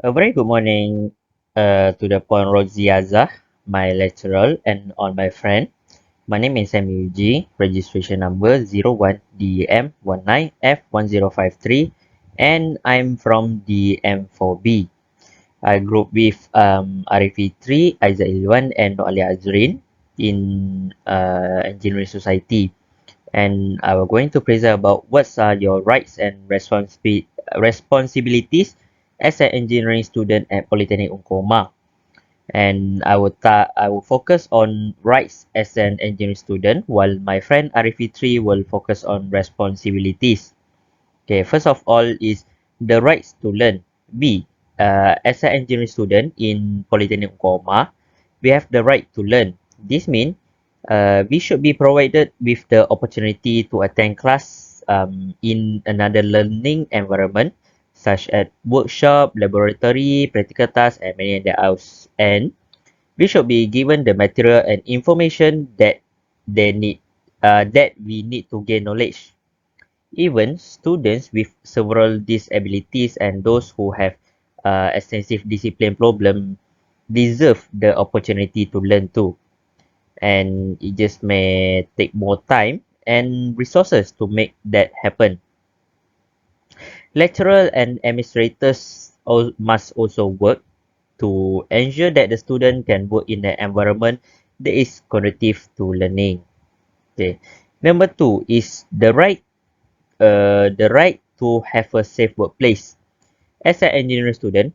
A very good morning to the Puan Roziaza, my lecturer, and all my friend. My name is Yu Jie, registration number 01DM19F1053, and I'm from DM4B. I group with Arif Fitri, Aizat Irwan, and Nuralya Azreen in Engineering Society. And I'm going to present about what are your rights and responsibilities as an engineering student at Polytechnic Unkoma. And I will focus on rights as an engineering student, while my friend Arif Fitri will focus on responsibilities. Okay, first of all is the rights to learn. B. As an engineering student in Polytechnic Unkoma, we have the right to learn. This means we should be provided with the opportunity to attend class in another learning environment such as workshop, laboratory, practical tasks, and many other else. And we should be given the material and information that they need, that we need to gain knowledge. Even students with several disabilities and those who have extensive discipline problem deserve the opportunity to learn too. And it just may take more time and resources to make that happen. Lecturers and administrators must also work to ensure that the student can work in an environment that is conducive to learning. Okay. Number two is the right to have a safe workplace. As an engineering student,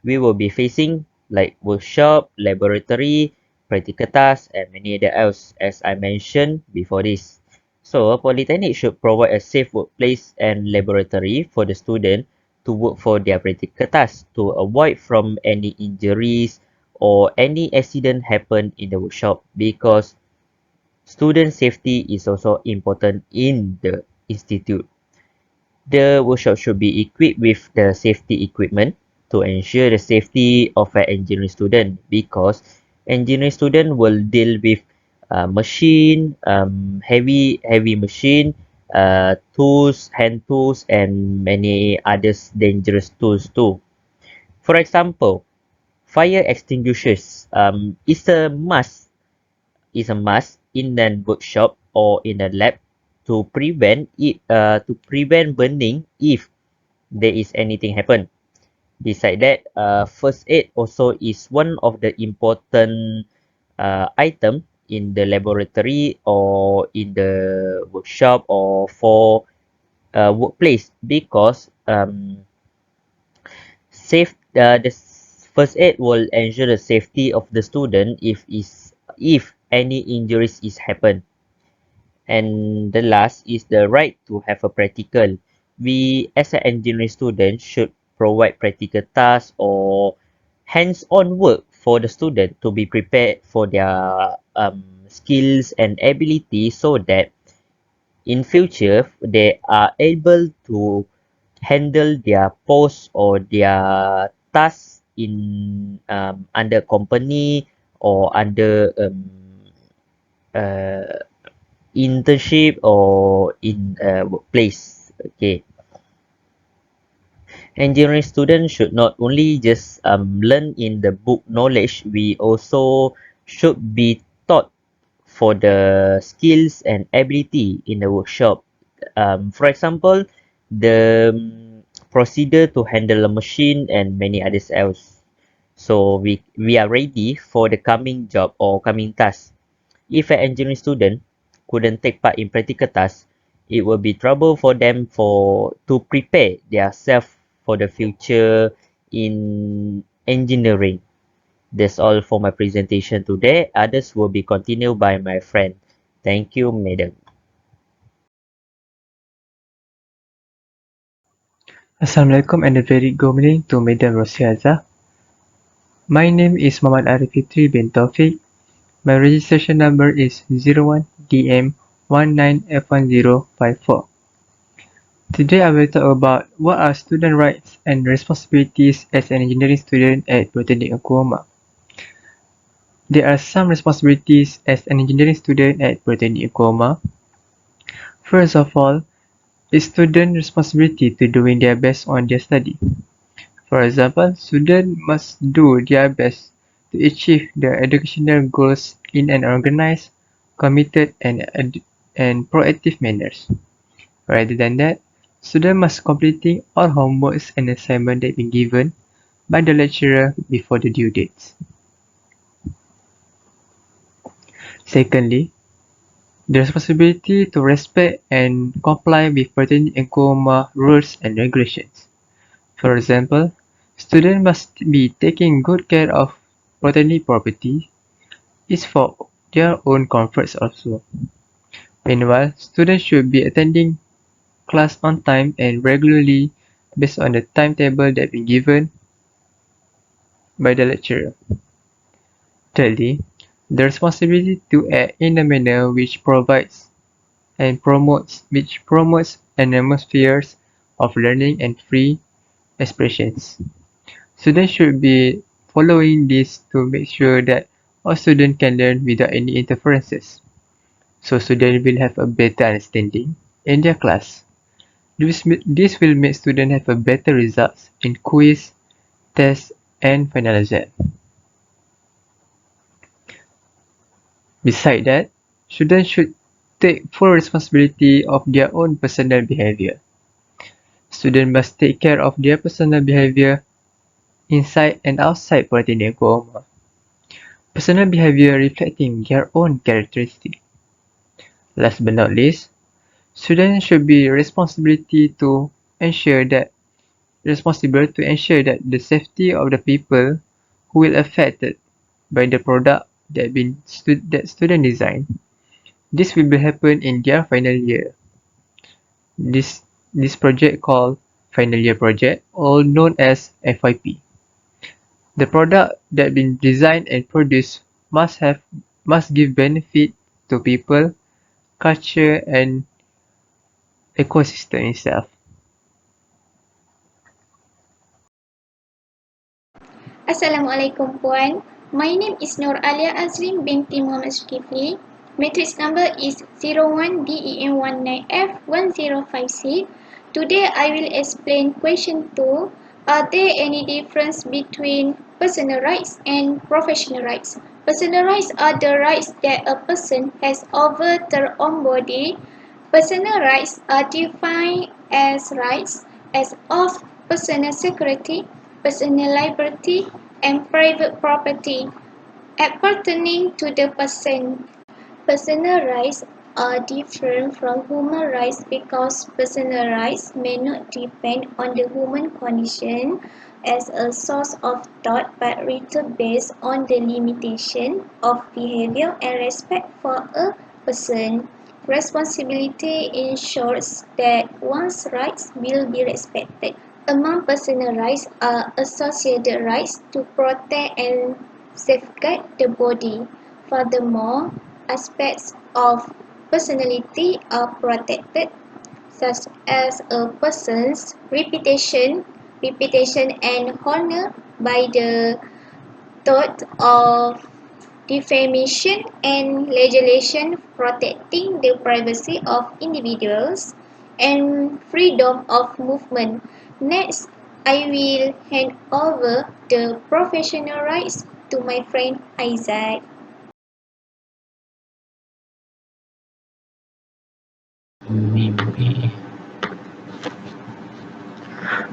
we will be facing like workshop, laboratory, practical tasks, and many other else as I mentioned before this. So, a polytechnic should provide a safe workplace and laboratory for the student to work for their practical tasks to avoid from any injuries or any accident happen in the workshop because student safety is also important in the institute. The workshop should be equipped with the safety equipment to ensure the safety of an engineering student because engineering student will deal with machine, heavy machine, tools, hand tools, and many others dangerous tools too. For example, fire extinguishers is a must in an workshop or in a lab to prevent burning if there is anything happen. Beside that, first aid also is one of the important item in the laboratory or in the workshop or for workplace because the first aid will ensure the safety of the student if any injuries is happen. And the last is the right to have a practical. We, as an engineering student, should provide practical tasks or hands-on work for the student to be prepared for their skills and ability so that in future they are able to handle their post or their tasks in under company or under uh, internship or in a workplace. Okay, engineering students should not only just learn in the book knowledge, we also should be taught for the skills and ability in the workshop. For example, the procedure to handle a machine and many others else. So we are ready for the coming job or coming task. If an engineering student couldn't take part in practical tasks, it will be trouble for them for to prepare themselves for the future in engineering. That's all for my presentation today. Others will be continued by my friend. Thank you, madam. Assalamualaikum and a very good morning to Madam Rosiaza. My name is Muhammad Arif Fitri bin Taufik. My registration number is 01DM19F1054. Today I will talk about what are student rights and responsibilities as an engineering student at Polytechnic Oklahoma. There are some responsibilities as an engineering student at Polytechnic Oklahoma. First of all, it's student responsibility to doing their best on their study. For example, students must do their best to achieve their educational goals in an organized, committed, and proactive manner. Rather than that, students must completing all homeworks and assignments that been given by the lecturer before the due dates. Secondly, the responsibility to respect and comply with pertinent ENCOMA rules and regulations. For example, students must be taking good care of botanic property is for their own comforts also. Meanwhile, students should be attending class on time and regularly based on the timetable that been given by the lecturer. Thirdly, the responsibility to act in a manner which promotes an atmosphere of learning and free expressions. Students should be following this to make sure that all students can learn without any interferences, so students will have a better understanding in their class. This will make students have a better results in quiz, test, and final exam. Besides that, students should take full responsibility of their own personal behavior. Students must take care of their personal behavior inside and outside Polytechnic Oklahoma. Personal behavior reflecting their own characteristics. Last but not least, students should be responsible to ensure that the safety of the people who will affected by the product that student design. This will be happen in their final year. This this project called final year project, or known as FYP. The product that been designed and produced must give benefit to people, culture, and ecosystem itself. Assalamualaikum Puan. My name is Nuralya Azreen Binti Mohd Zulkifli. Matrix number is 01DEN19F1056. Today I will explain question 2. Are there any difference between personal rights and professional rights? Personal rights are the rights that a person has over their own body. Personal rights are defined as rights as of personal security, personal liberty, and private property appertaining to the person. Personal rights are different from human rights because personal rights may not depend on the human condition as a source of thought but rather based on the limitation of behavior and respect for a person. Responsibility ensures that one's rights will be respected. Among personal rights are associated rights to protect and safeguard the body. Furthermore, aspects of personality are protected, such as a person's reputation and honor by the thought of defamation and legislation protecting the privacy of individuals and freedom of movement. Next, I will hand over the professional rights to my friend Aizat.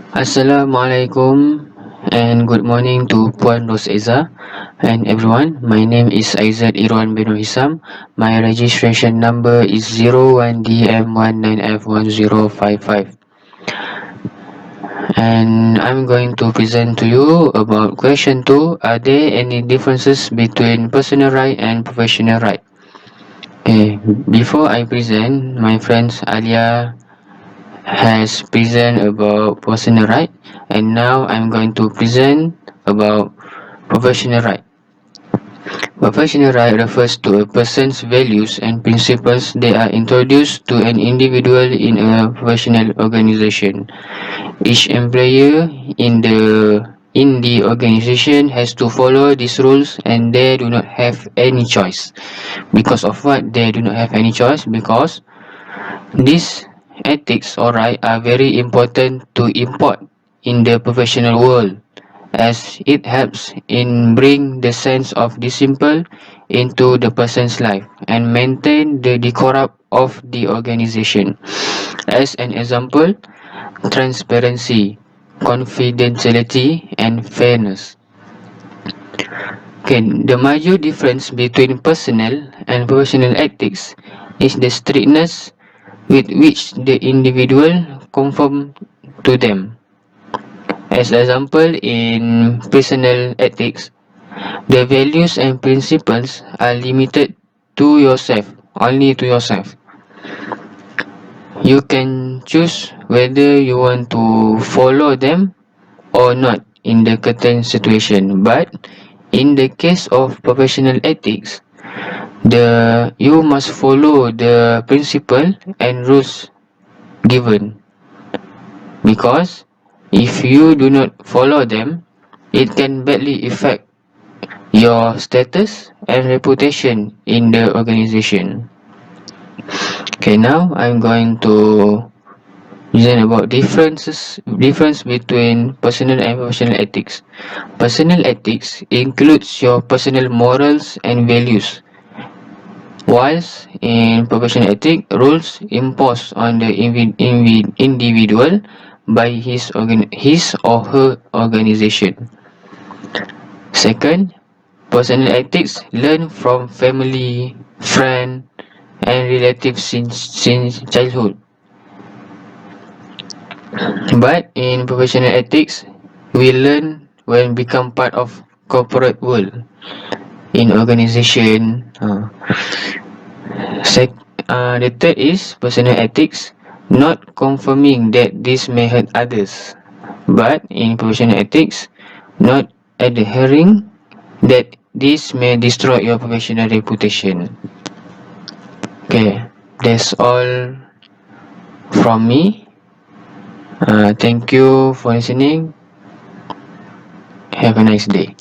Assalamualaikum and good morning to Puan Roseza and everyone. My name is Aizat Irwan bin Norhisam. My registration number is 01DM19F1055 and I'm going to present to you about question 2. Are there any differences between personal right and professional right? Okay, before I present, my friends Alia has present about personal right, and now I'm going to present about professional right. Professional right refers to a person's values and principles that are introduced to an individual in a professional organization. Each employer in the organization has to follow these rules, and they do not have any choice. Because of what they do not have any choice? Because these ethics or right are very important to import in the professional world, as it helps in bring the sense of discipline into the person's life and maintain the decorum of the organization. As an example, transparency, confidentiality, and fairness. Okay, the major difference between personal and professional ethics is the strictness with which the individual conform to them. As example, in personal ethics, the values and principles are limited to yourself, only to yourself. You can choose whether you want to follow them or not in the certain situation. But in the case of professional ethics, the you must follow the principle and rules given, because if you do not follow them, it can badly affect your status and reputation in the organization. Okay, now I'm going to present about difference between personal and professional ethics. Personal ethics includes your personal morals and values, whilst in professional ethics, rules imposed on the individual by his or her organization. Second, personal ethics learn from family, friend, and relatives since childhood. But in professional ethics, we learn when become part of corporate world in organization. The third is personal ethics, not confirming that this may hurt others, but in professional ethics, not adhering that this may destroy your professional reputation. Okay, that's all from me. Thank you for listening. Have a nice day.